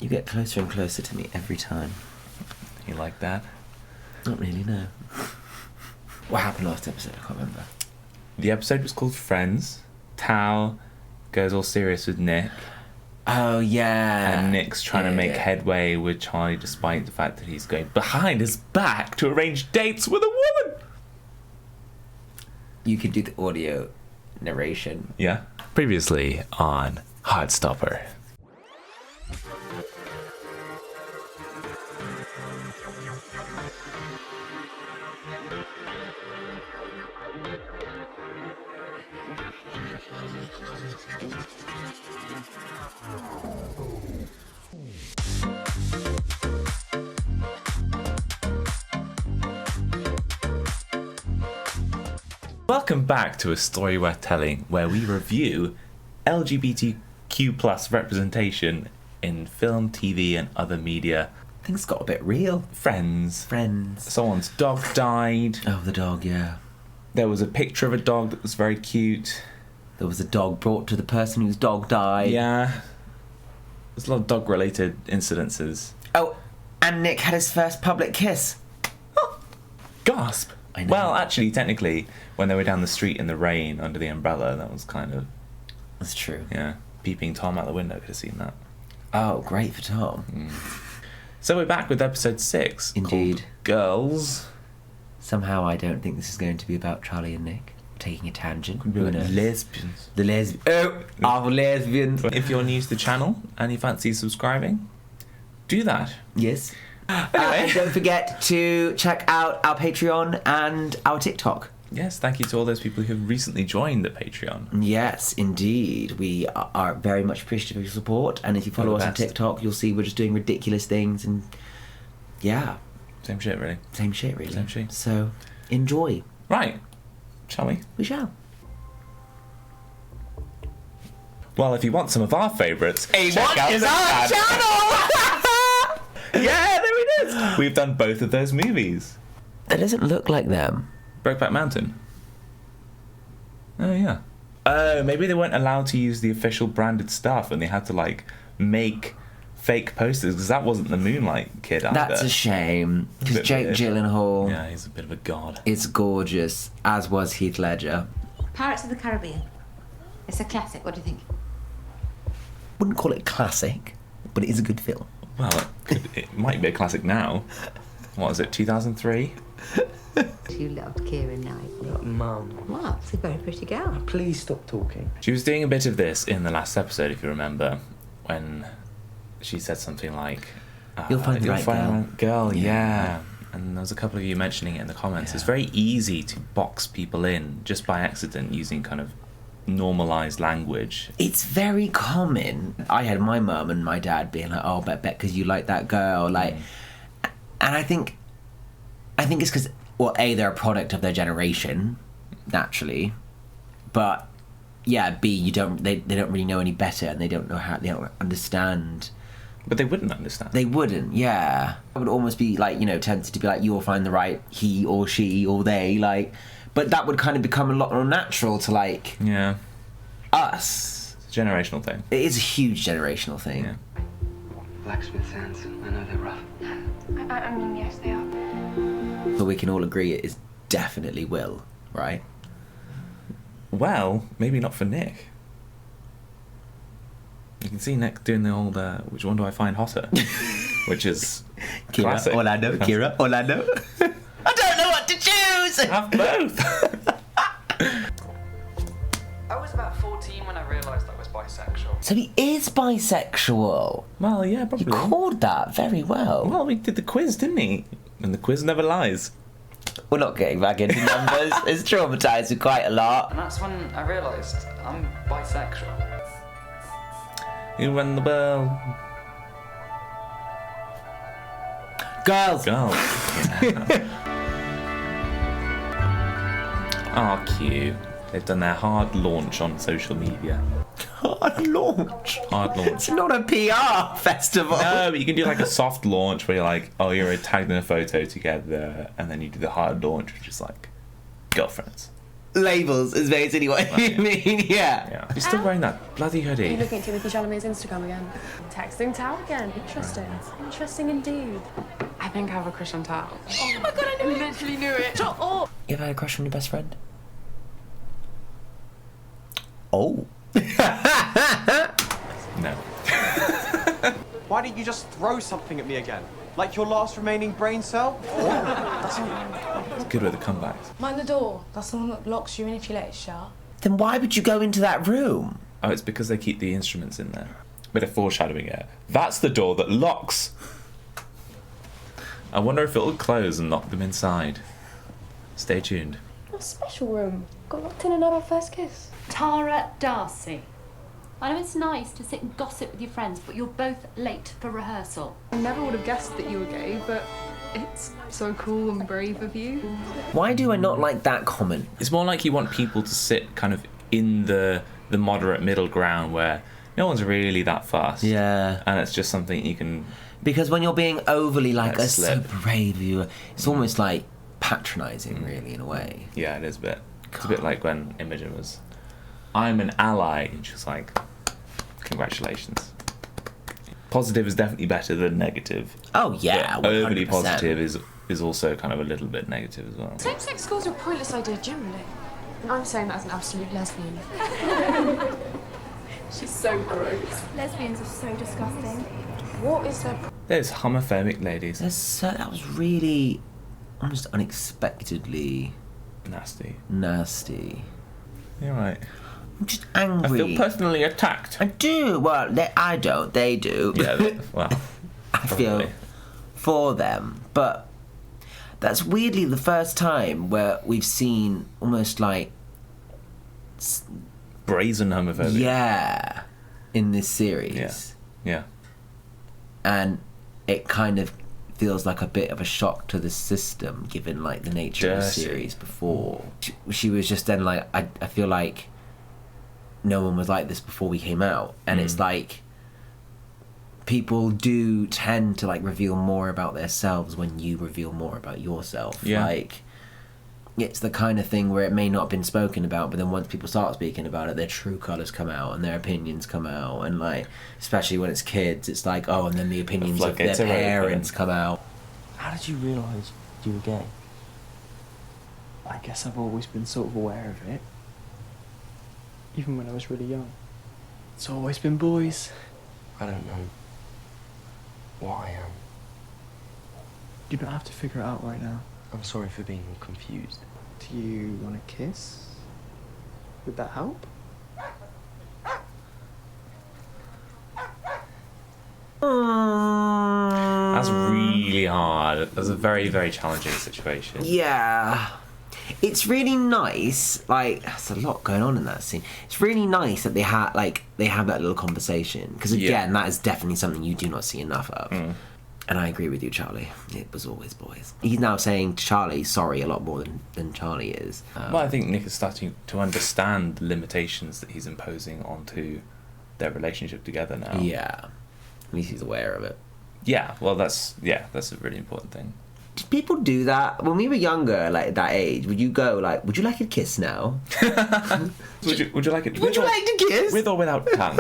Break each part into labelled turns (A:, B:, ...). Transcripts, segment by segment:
A: You get closer and closer to me every time.
B: You like that?
A: Not really, no. What happened last episode? I can't remember.
B: The episode was called Friends. Tal goes all serious with Nick.
A: Oh, yeah.
B: And Nick's trying to make headway with Charlie despite the fact that he's going behind his back to arrange dates with a woman.
A: You could do the audio narration.
B: Yeah. Previously on Heartstopper. Welcome back to A Story Worth Telling, where we review LGBTQ+ representation in film, TV, and other media.
A: Things got a bit real.
B: Friends.
A: Friends.
B: Someone's dog died.
A: Oh, the dog, yeah.
B: There was a picture of a dog that was very cute.
A: There was a dog brought to the person whose dog died.
B: Yeah. There's a lot of dog-related incidences.
A: Oh, and Nick had his first public kiss.
B: Gasp!
A: I know.
B: Well, actually, technically, when they were down the street in the rain under the umbrella, that was kind of...
A: That's true.
B: Yeah. Peeping Tom out the window, could have seen that.
A: Oh, great for Tom.
B: So we're back with episode 6.
A: Indeed.
B: Called Girls.
A: Somehow I don't think this is going to be about Charlie and Nick. Taking a tangent.
B: Who knows? Lesbians.
A: The lesbian. Oh, our lesbians.
B: If you're new to the channel and you fancy subscribing, do that.
A: Yes.
B: Anyway.
A: And don't forget to check out our Patreon and our TikTok.
B: Yes, thank you to all those people who have recently joined the Patreon.
A: Yes, indeed. We are very much appreciative of your support. And if you follow us on TikTok, you'll see we're just doing ridiculous things. And yeah.
B: Same shit, really.
A: Same shit, really.
B: Same shit.
A: So enjoy.
B: Right. Shall we?
A: We shall.
B: Well, if you want some of our favourites,
A: Hey,
B: check
A: what
B: out
A: is
B: this
A: our
B: ad.
A: channel?
B: Yeah, there it is. We've done both of those movies.
A: That doesn't look like them.
B: Brokeback Mountain. Oh, yeah. Oh, maybe they weren't allowed to use the official branded stuff and they had to, like, make fake posters because that wasn't the Moonlight Kid either.
A: That's a shame. Because
B: Bit
A: Jake
B: weird.
A: Gyllenhaal
B: Yeah, he's a bit of a god.
A: is gorgeous, as was Heath Ledger.
C: Pirates of the Caribbean. It's a classic. What do you think?
A: Wouldn't call it classic, but it is a good film.
B: Well, it might be a classic now. What is it, 2003?
C: You loved Keira Knightley.
D: Mum,
C: Wow, she's a very pretty girl.
D: please stop talking.
B: She was doing a bit of this in the last episode, if you remember, when she said something like...
A: You'll find the right
B: girl, yeah. And there was a couple of you mentioning it in the comments.
A: Yeah.
B: It's very easy to box people in just by accident using kind of normalised language.
A: It's very common. I had my mum and my dad being like, "Oh, bet because you like that girl," like, and I think it's because, well, A, they're a product of their generation, naturally, but yeah, B, they don't really know any better and they don't don't understand.
B: But they wouldn't understand.
A: They wouldn't, yeah. I would almost be like, tempted to be like, you'll find the right he or she or they, like, but that would kind of become a lot more natural to, like,
B: Yeah.
A: us.
B: It's a generational thing.
A: It is a huge generational thing.
B: Yeah.
D: Blacksmith's hands, I know they're rough.
E: I mean, yes, they are.
A: But we can all agree it is definitely Will, right?
B: Well, maybe not for Nick. You can see Nick doing the old, which one do I find hotter? Which is classic.
A: Kira, Orlando. I don't know what to choose!
B: Have both!
F: I was about 14 when I realised I was bisexual.
A: So he is bisexual.
B: Well, yeah,
A: You
B: probably.
A: called that very well.
B: Well, we did the quiz, didn't he? And the quiz never lies.
A: We're not getting back into numbers. It's traumatised me quite a lot.
F: And that's when I realised I'm bisexual.
B: You run the world.
A: Girls!
B: Girl. Oh, cute. They've done their hard launch on social media.
A: Hard launch.
B: Hard launch.
A: It's not a PR festival.
B: No, but you can do like a soft launch where you're like, oh, you're tagged in a photo together, and then you do the hard launch, which is like girlfriends.
A: labels is basically what you mean. Yeah.
B: Yeah. You're still wearing that bloody
G: Are you
B: hoodie.
G: looking at Timothy Chalamet's Instagram again? Texting Tao again. Interesting. Interesting indeed.
E: I think I have a crush on Tao.
G: Oh my god, I literally knew it. Shut up.
A: You ever had a crush on your best friend? Oh.
B: No.
H: Why didn't you just throw something at me again? Like your last remaining brain cell?
B: It's good with the comebacks.
G: Mind the door. That's the one that locks you in if you let it shut.
A: Then why would you go into that room?
B: Oh, it's because they keep the instruments in there. Bit of foreshadowing here. That's the door that locks. I wonder if it'll close and lock them inside. Stay tuned.
G: A special room. Got locked in and had our first kiss.
I: Tara Darcy. I know it's nice to sit and gossip with your friends, but you're both late for rehearsal.
E: I never would have guessed that you were gay, but it's so cool and brave of you.
A: Why do I not like that comment?
B: It's more like you want people to sit kind of in the moderate middle ground where no one's really that fussed.
A: Yeah.
B: And it's just something you can...
A: Because when you're being overly like,
B: Let slip.
A: so brave, it's almost like patronising, really, in a way.
B: Yeah, it is a bit. It's a bit like when Imogen was, I'm an ally, and she was like, congratulations. Positive is definitely better than negative.
A: Oh yeah,
B: But overly
A: 100%.
B: positive is also kind of a little bit negative as well.
G: Same-sex schools are a pointless idea generally. I'm saying that as an absolute lesbian. She's so gross.
I: Lesbians are so disgusting.
G: What is their
B: There's homophobic ladies.
A: That was really almost unexpectedly
B: Nasty.
A: nasty.
B: You're right.
A: I'm just
B: I
A: angry.
B: feel personally attacked.
A: I do. Well, I don't. They do.
B: Yeah, well,
A: I feel
B: probably.
A: for them, but that's weirdly the first time where we've seen almost like
B: brazen homophobia.
A: yeah in this series.
B: Yeah. Yeah.
A: And it kind of feels like a bit of a shock to the system given like the nature of the
B: Darcy.
A: series before. She was just then like I feel like no one was like this before we came out, and it's like people do tend to like reveal more about themselves when you reveal more about yourself.
B: Yeah.
A: Like it's the kind of thing where it may not have been spoken about, but then once people start speaking about it, their true colours come out and their opinions come out, and like especially when it's kids, it's like and then the opinions of their
B: floodgates are open.
A: parents come out.
H: How did you realise you were gay? I guess I've always been sort of aware of it. Even when I was really young. It's always been boys.
D: I don't know what I am.
H: You don't have to figure it out right now.
D: I'm sorry for being confused.
H: Do you want to kiss? Would that help?
B: That's really hard. That's a very, very challenging situation.
A: Yeah. It's really nice, like, there's a lot going on in that scene. It's really nice that they have that little conversation. Because, again, that is definitely something you do not see enough of. And I agree with you, Charlie. It was always boys. He's now saying to Charlie sorry a lot more than Charlie is.
B: Well, I think Nick is starting to understand the limitations that he's imposing onto their relationship together now.
A: Yeah. At least he's aware of it.
B: Yeah, well, that's a really important thing.
A: Did people do that? When we were younger, like, at that age, would you go, like, would you like a kiss now?
B: Would you like it?
A: Would you like to kiss?
B: With or without tongue?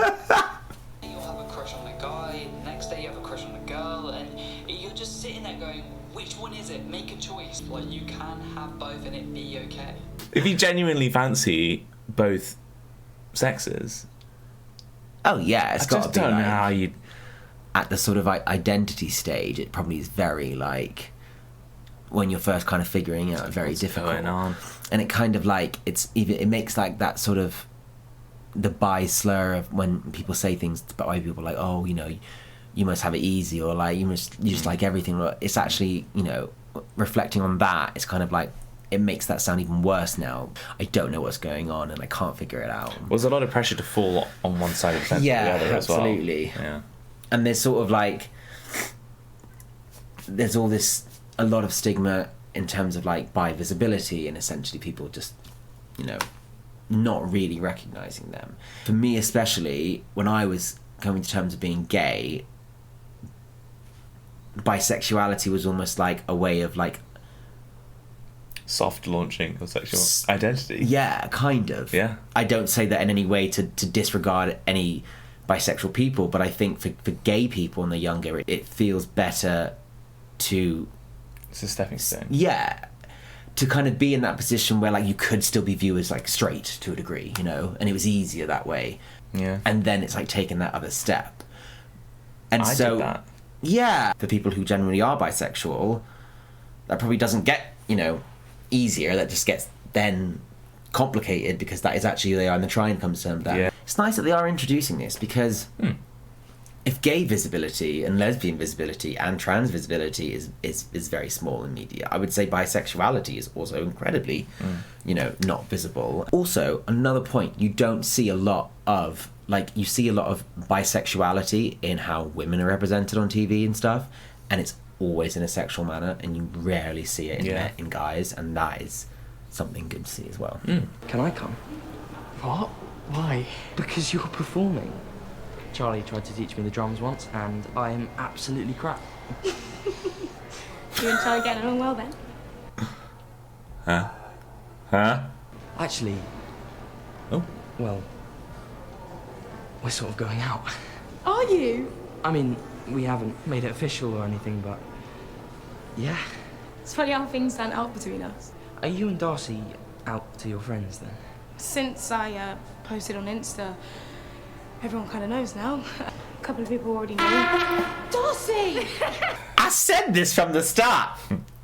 F: You'll have a crush on a guy, the next day you have a crush on a girl, and you're just sitting there going, which one is it? Make a choice. Like, you can have both and it be okay.
B: If you genuinely fancy both sexes,
A: Oh, yeah, it's
B: I
A: got
B: just
A: to be,
B: don't know
A: like,
B: how you...
A: at the sort of like identity stage, it probably is very like when you're first kind of figuring out, very difficult.
B: going on?
A: And it kind of like it makes like that sort of the bi slur of when people say things about white people like, oh, you know, you must have it easy, or like you just like everything. It's actually, you know, reflecting on that, it's kind of like it makes that sound even worse now. I don't know what's going on and I can't figure it out.
B: There's a lot of pressure to fall on one side of the fence or the other as well.
A: absolutely.
B: Yeah.
A: And there's sort of like there's a lot of stigma in terms of like bi visibility, and essentially people just, you know, not really recognizing them. For me especially, when I was coming to terms of being gay, bisexuality was almost like a way of like
B: soft launching of sexual identity.
A: Yeah, kind of.
B: Yeah.
A: I don't say that in any way to disregard any bisexual people, but I think for gay people when they're younger, it feels better to...
B: It's a stepping stone.
A: Yeah. To kind of be in that position where, like, you could still be viewed as, like, straight to a degree, you know? And it was easier that way.
B: Yeah.
A: And then it's, like, taking that other step. And
B: I
A: so...
B: did that.
A: Yeah. For people who generally are bisexual, that probably doesn't get, you know, easier. That just gets then complicated because that is actually who they are, and they're trying to come to terms with that.
B: Yeah.
A: It's nice that they are introducing this because if gay visibility and lesbian visibility and trans visibility is very small in media, I would say bisexuality is also incredibly, you know, not visible. Also, another point, you don't see a lot of, like, you see a lot of bisexuality in how women are represented on TV and stuff, and it's always in a sexual manner, and you rarely see it in guys, and that is something good to see as well.
H: Can I come?
D: What? Why?
H: Because you're performing. Charlie tried to teach me the drums once, and I am absolutely crap.
C: You and Charlie getting along well then?
B: Huh?
H: Actually, well, we're sort of going out.
G: Are you?
H: I mean, we haven't made it official or anything, but yeah.
G: It's funny how things stand out between us.
H: Are you and Darcy out to your friends then?
G: Since I posted on Insta, everyone kind of knows now. A couple of people already know. Darcy!
A: I said this from the start.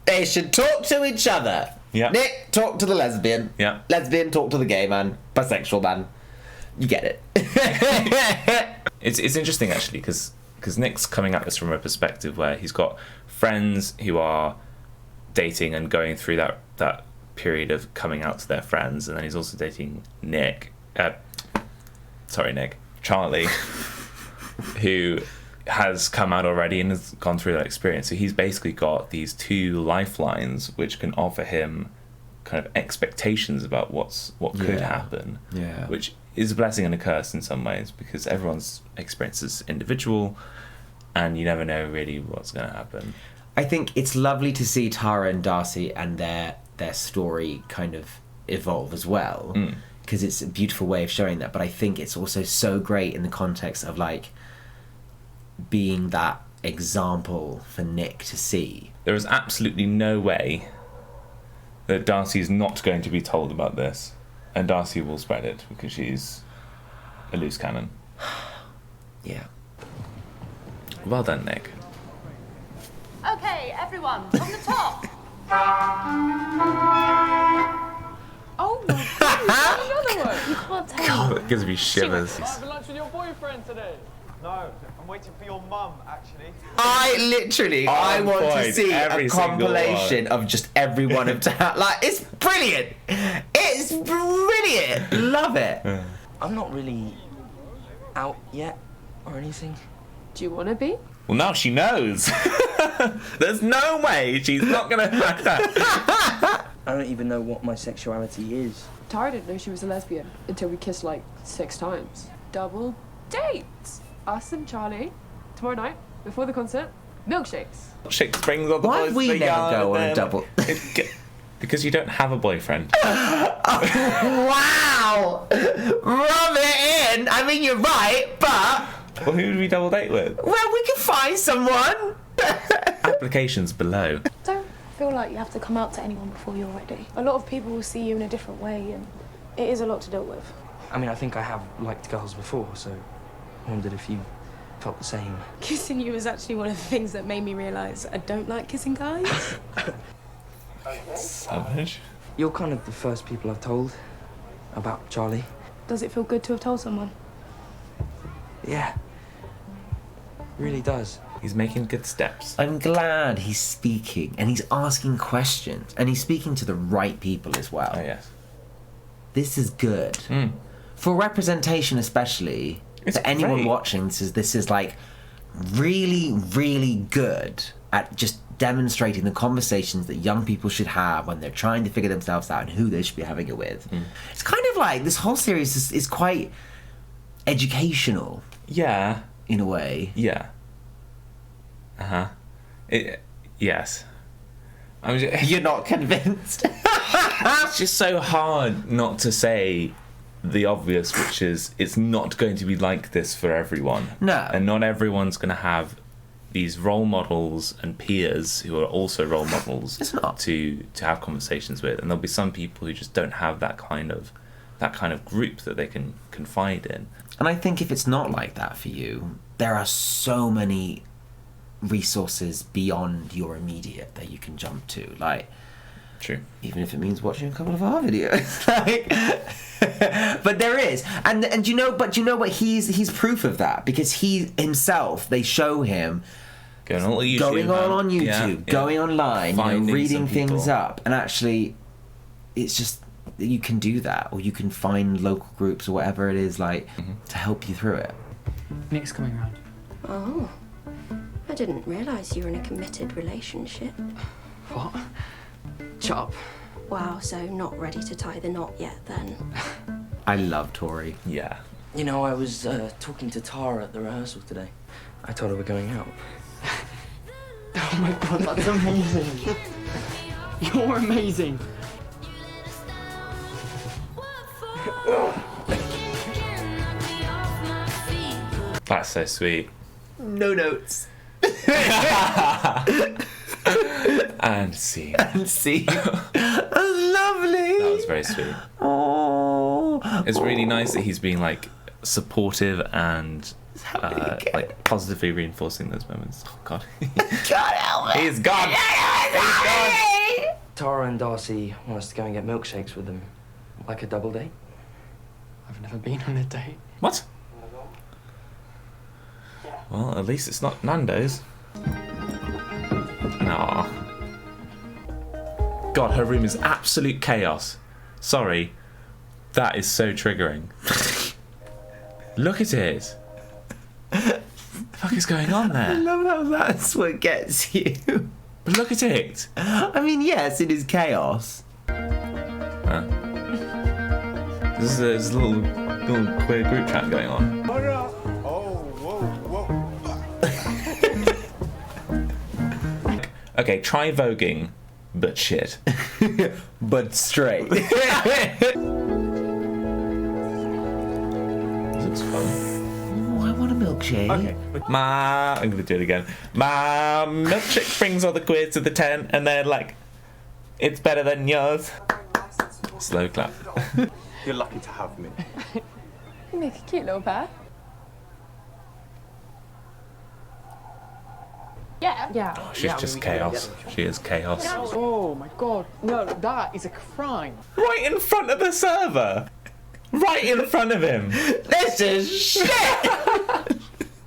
A: They should talk to each other.
B: Yeah.
A: Nick, talk to the lesbian.
B: Yeah.
A: Lesbian, talk to the gay man. Bisexual man. You get it.
B: It's interesting, actually, because Nick's coming at this from a perspective where he's got friends who are dating and going through that period of coming out to their friends, and then he's also dating Charlie, who has come out already and has gone through that experience. So he's basically got these two lifelines which can offer him kind of expectations about what could happen, which is a blessing and a curse in some ways, because everyone's experience is individual and you never know really what's going to happen.
A: I think it's lovely to see Tara and Darcy and their story kind of evolve as well, because it's a beautiful way of showing that. But I think it's also so great in the context of, like, being that example for Nick to see.
B: There is absolutely no way that Darcy is not going to be told about this, and Darcy will spread it because she's a loose cannon.
A: Yeah.
B: Well done, Nick.
I: Okay, everyone, from the top.
G: Oh my god, another one!
I: You can't tell.
B: God, that gives me shivers.
J: Having lunch with your boyfriend today? No, I'm waiting for your mum, actually.
A: I want to see
B: every
A: a
B: single
A: compilation of just every one of Tara. Like, it's brilliant. It's brilliant. Love it.
H: I'm not really out yet or anything.
G: Do you want to be?
B: Well, now she knows. There's no way she's not going to...
H: I don't even know what my sexuality is.
G: Tara didn't know she was a lesbian until we kissed like 6 times. Double dates. Us and Charlie. Tomorrow night, before the concert, milkshakes.
B: Shake springs on the
A: Why
B: boys
A: we
B: to the
A: never
B: yard
A: go on
B: and
A: a double?
B: Because you don't have a boyfriend.
A: Wow! Rub it in. I mean, you're right, but...
B: Well, who would we double date with?
A: Well, we can find someone.
B: Applications below.
K: Don't feel like you have to come out to anyone before you're ready. A lot of people will see you in a different way, and it is a lot to deal with.
H: I mean, I think I have liked girls before, so I wondered if you felt the same.
G: Kissing you was actually one of the things that made me realise I don't like kissing guys.
B: Savage.
H: You're kind of the first people I've told about Charlie.
G: Does it feel good to have told someone?
H: Yeah. Really does.
B: He's making good steps.
A: I'm glad he's speaking, and he's asking questions, and he's speaking to the right people as well.
B: Oh, yes.
A: This is good. For representation especially,
B: It's
A: for anyone
B: great.
A: watching, this is like really, really good at just demonstrating the conversations that young people should have when they're trying to figure themselves out and who they should be having it with. It's kind of like, this whole series is quite educational.
B: Yeah.
A: In a way.
B: Yeah. Yes.
A: You're not convinced?
B: It's just so hard not to say the obvious, which is it's not going to be like this for everyone.
A: No.
B: And not everyone's going to have these role models and peers who are also role models to have conversations with. And there'll be some people who just don't have that kind of group that they can confide in.
A: And I think if it's not like that for you, there are so many resources beyond your immediate that you can jump to. Like,
B: true.
A: Even if it means watching a couple of our videos. Like, but there is. And you know what, he's proof of that, because he himself, they show him going on YouTube, going online, reading things up, and actually it's just, you can do that, or you can find local groups or whatever it is, like, to help you through it.
L: Nick's coming round.
M: Oh, I didn't realise you were in a committed relationship.
L: What? Chop.
M: Wow, so not ready to tie the knot yet then.
A: I love Tori.
B: Yeah.
H: You know, I was talking to Tara at the rehearsal today. I told her we're going out.
L: Oh my god, that's amazing. You're amazing.
B: That's so sweet.
A: No notes.
B: And scene.
A: And scene. Lovely.
B: That was very sweet.
A: Oh.
B: It's really nice that he's being like supportive and like positively reinforcing those moments. Oh God.
A: God help me.
B: He's gone. He's gone.
H: Tara and Darcy want us to go and get milkshakes with them. Like a double date.
L: I've never been on a date.
B: What? Well, at least it's not Nando's. Aww. God, her room is absolute chaos. Sorry. That is so triggering. Look at it. What the fuck is going on there?
A: I love how that's what gets you.
B: But look at it.
A: I mean, yes, it is chaos.
B: There's a little queer group chat going on. Okay, try voguing, but shit.
A: But straight.
B: This looks fun.
A: Oh, I want a milkshake.
B: Okay. I'm gonna do it again. My milkshake brings all the queers to the tent, and they're like, it's better than yours. Slow clap.
J: You're lucky to have me.
G: You make a cute little pair. Yeah. Yeah.
B: Oh, she's just chaos. She is chaos.
L: Oh my god. No, that is a crime.
B: Right in front of the server. Right in front of him.
A: This is shit.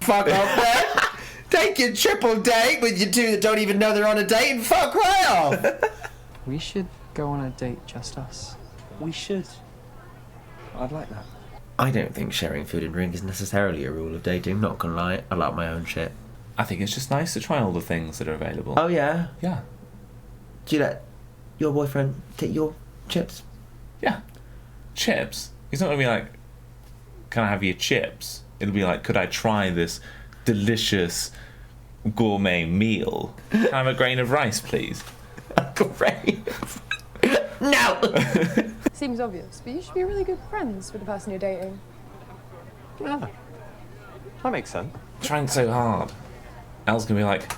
A: Fuck off there. Take your triple date with you two that don't even know they're on a date and fuck right off.
L: We should go on a date, just us.
H: We should. I'd like that.
A: I don't think sharing food and drink is necessarily a rule of dating, not gonna lie. I like my own shit.
B: I think it's just nice to try all the things that are available.
A: Oh, yeah?
B: Yeah.
A: Do you let your boyfriend take your chips?
B: Yeah. Chips? He's not going to be like, can I have your chips? It'll be like, could I try this delicious gourmet meal? Can I have a grain of rice, please?
A: A grain? No!
G: Seems obvious, but you should be really good friends with the person you're dating.
J: Yeah. That makes sense.
B: Trying so hard. Elle's going to be like,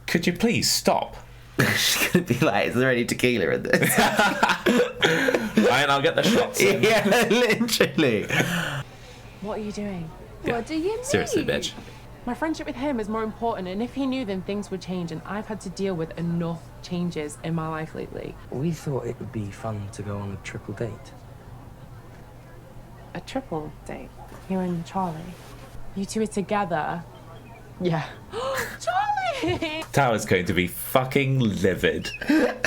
B: could you please stop?
A: She's going to be like, is there any tequila in this?
B: Right, I'll get the shots in.
A: Yeah, literally.
G: What are you doing?
B: Yeah.
G: What do you mean?
B: Seriously, bitch.
G: My friendship with him is more important, and if he knew, then things would change, and I've had to deal with enough changes in my life lately.
H: We thought it would be fun to go on a triple date.
G: A triple date? You and Charlie? You two are together? Yeah. Charlie!
B: Tower's going to be fucking livid.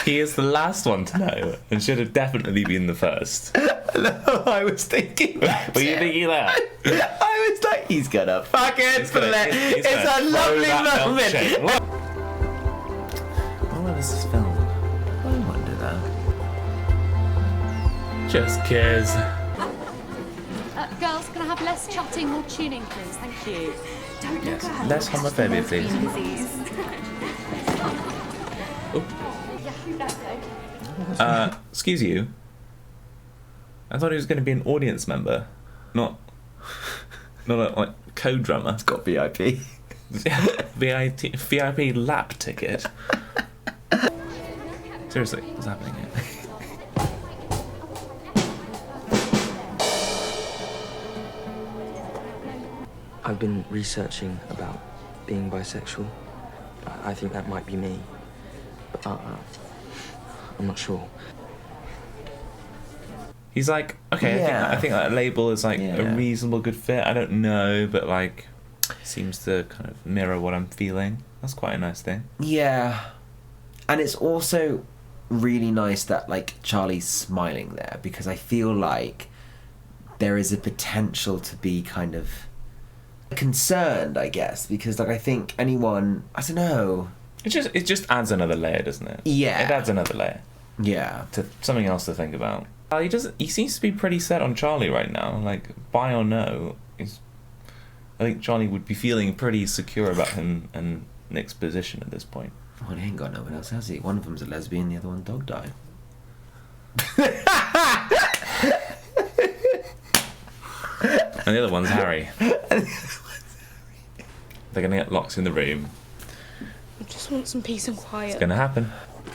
B: He is the last one to know and should have definitely been the first.
A: No, I was thinking that.
B: Were you thinking that?
A: I was like, he's gonna fucking it's a lovely moment.
B: Where was this film?
A: I wonder that.
B: Just kids.
I: Girls, can I have less chatting, more tuning, please? Thank you. Don't
B: Yes, less homophobia, please. Excuse you. I thought he was going to be an audience member, not a like co-drummer.
A: It's got VIP.
B: VIP lap ticket. Seriously, what's happening here?
H: I've been researching about being bisexual. I think that might be me, but I'm not sure.
B: He's like, okay,
A: Yeah.
B: I think that label is like
A: Yeah.
B: a reasonable good fit. I don't know, but like, seems to kind of mirror what I'm feeling. That's quite a nice thing.
A: Yeah. And it's also really nice that, like, Charlie's smiling there, because I feel like there is a potential to be kind of concerned, I guess, because, like, I think anyone, I don't know.
B: It just adds another layer, doesn't it?
A: Yeah.
B: It adds another layer.
A: Yeah.
B: To something else to think about. He seems to be pretty set on Charlie right now. Like, buy or no, I think Charlie would be feeling pretty secure about him and Nick's position at this point.
A: Well, he ain't got no one else, has he? One of them's a lesbian, the other one dog died.
B: And the other one's Harry. They're gonna get locked in the room.
K: I just want some peace and quiet.
B: It's gonna happen.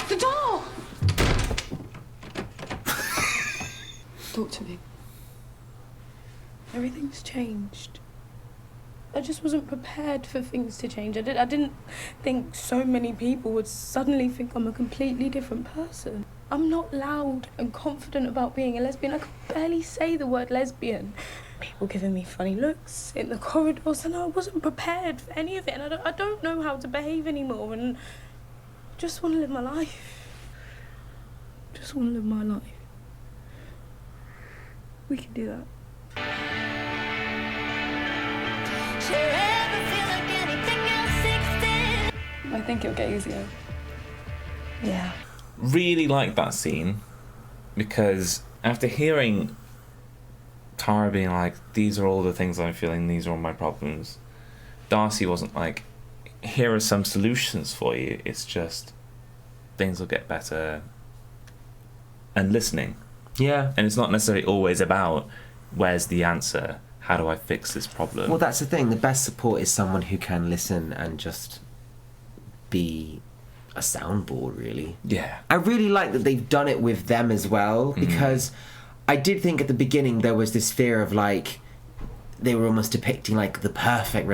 K: The door! Talk to me. Everything's changed. I just wasn't prepared for things to change. I didn't think so many people would suddenly think I'm a completely different person. I'm not loud and confident about being a lesbian. I could barely say the word lesbian. People giving me funny looks in the corridors, and I wasn't prepared for any of it. And I don't know how to behave anymore, and I just want to live my life. Just want to live my life. We can do that. I think it'll get easier. Yeah.
B: Really like that scene, because after hearing Tara being like, these are all the things I'm feeling, these are all my problems, Darcy wasn't like, here are some solutions for you. It's just, things will get better. And listening.
A: Yeah.
B: And it's not necessarily always about, where's the answer? How do I fix this problem?
A: Well, that's the thing. The best support is someone who can listen and just be a soundboard, really.
B: Yeah.
A: I really like that they've done it with them as well, because I did think at the beginning there was this fear of, like, they were almost depicting, like, the perfect,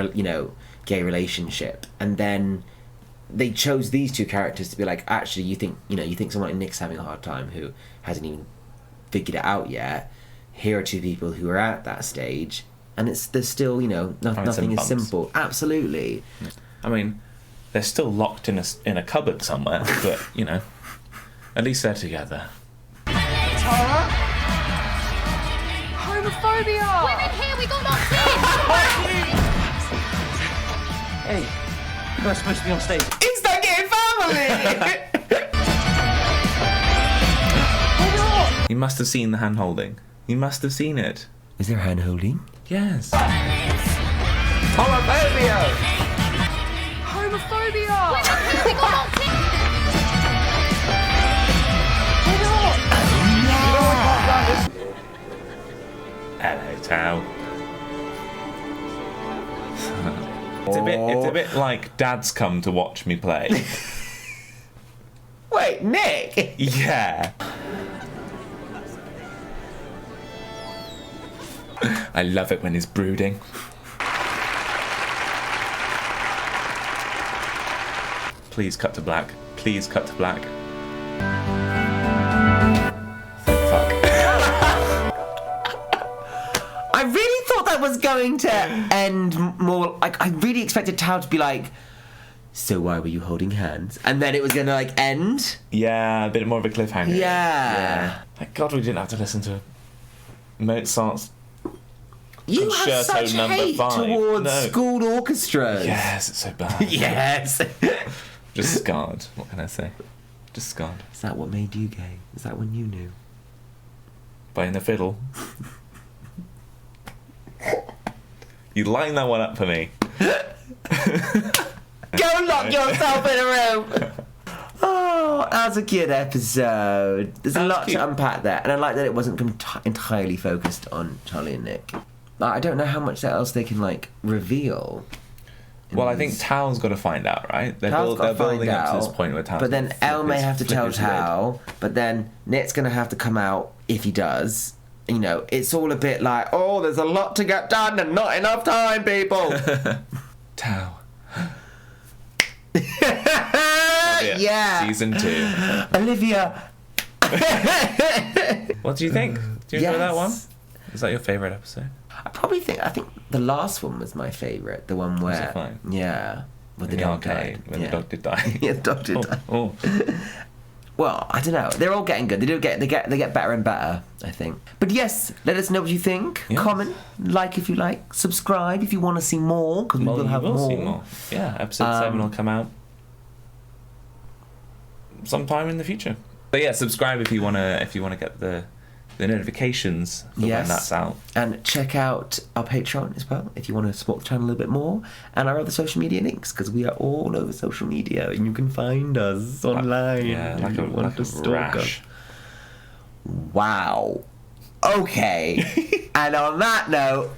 A: gay relationship, and then they chose these two characters to be like, actually, you think someone like Nick's having a hard time who hasn't even figured it out yet. Here are two people who are at that stage, and there's still, nothing is simple. Absolutely.
B: I mean, they're still locked in a cupboard somewhere, but, at least they're together.
E: Tara? Homophobia!
I: Women here, we got locked in!
H: Hey, you guys supposed to be on stage.
A: It's the gay family!
B: You must have seen the hand holding. You must have seen it.
A: Is there hand holding?
B: Yes.
A: Homophobia!
E: Homophobia!
I: Women here, we got locked in!
B: Hello, Tao. It's a bit like Dad's come to watch me play.
A: Wait, Nick?
B: Yeah. I love it when he's brooding. Please cut to black. Please cut to black. Fuck.
A: I really thought that was going to end more. Like, I really expected Tao to be like, so why were you holding hands? And then it was going to, like, end.
B: Yeah, a bit more of a cliffhanger.
A: Yeah.
B: Thank God we didn't have to listen to Mozart's
A: You have
B: Concerto
A: such
B: number
A: hate
B: 5.
A: towards
B: No.
A: school orchestras.
B: Yes, it's so bad.
A: Yes.
B: Just scarred. What can I say? Just scarred.
A: Is that what made you gay? Is that when you knew?
B: Playing the fiddle. You line that one up for me.
A: Go lock yourself in a room. Oh, That was a good episode. There's a lot
B: cute.
A: to unpack there, and I like that it wasn't entirely focused on Charlie and Nick. I don't know how much else they can like reveal.
B: Well, I think Tao's got to find out, right? They're
A: Tao's gotta
B: building
A: find
B: up to this
A: out,
B: point where Tao's
A: but then
B: gonna
A: Elle may
B: flip
A: have to
B: his-
A: tell
B: flip his lid.
A: Tao, but then Nick's gonna have to come out if he does. You know, it's all a bit like, oh, there's a lot to get done and not enough time, people.
B: Tao.
A: Yeah.
B: Season 2.
A: Olivia.
B: What do you think? Do you enjoy that one?
A: Yes.
B: Is that your favourite episode?
A: I think the last one was my favourite. The one where,
B: it fine?
A: yeah, with
B: In
A: the dog
B: arcade,
A: died.
B: when
A: yeah.
B: the dog did die.
A: Yeah, the dog did die.
B: Oh.
A: Well, I don't know. They're all getting good. They get better and better, I think. But yes, let us know what you think.
B: Yes.
A: Comment, like if you like, subscribe if you want to see more, because we
B: Well,
A: will
B: you
A: have
B: will
A: more.
B: see more. Yeah, episode 7 will come out sometime in the future. But yeah, subscribe if you wanna get the notifications for when that's out.
A: And check out our Patreon as well if you want to support the channel a little bit more, and our other social media links, because we are all over social media and you can find us online.
B: Yeah,
A: if
B: like
A: you
B: a
A: want to stalk
B: rash.
A: us. Wow. Okay. And on that note,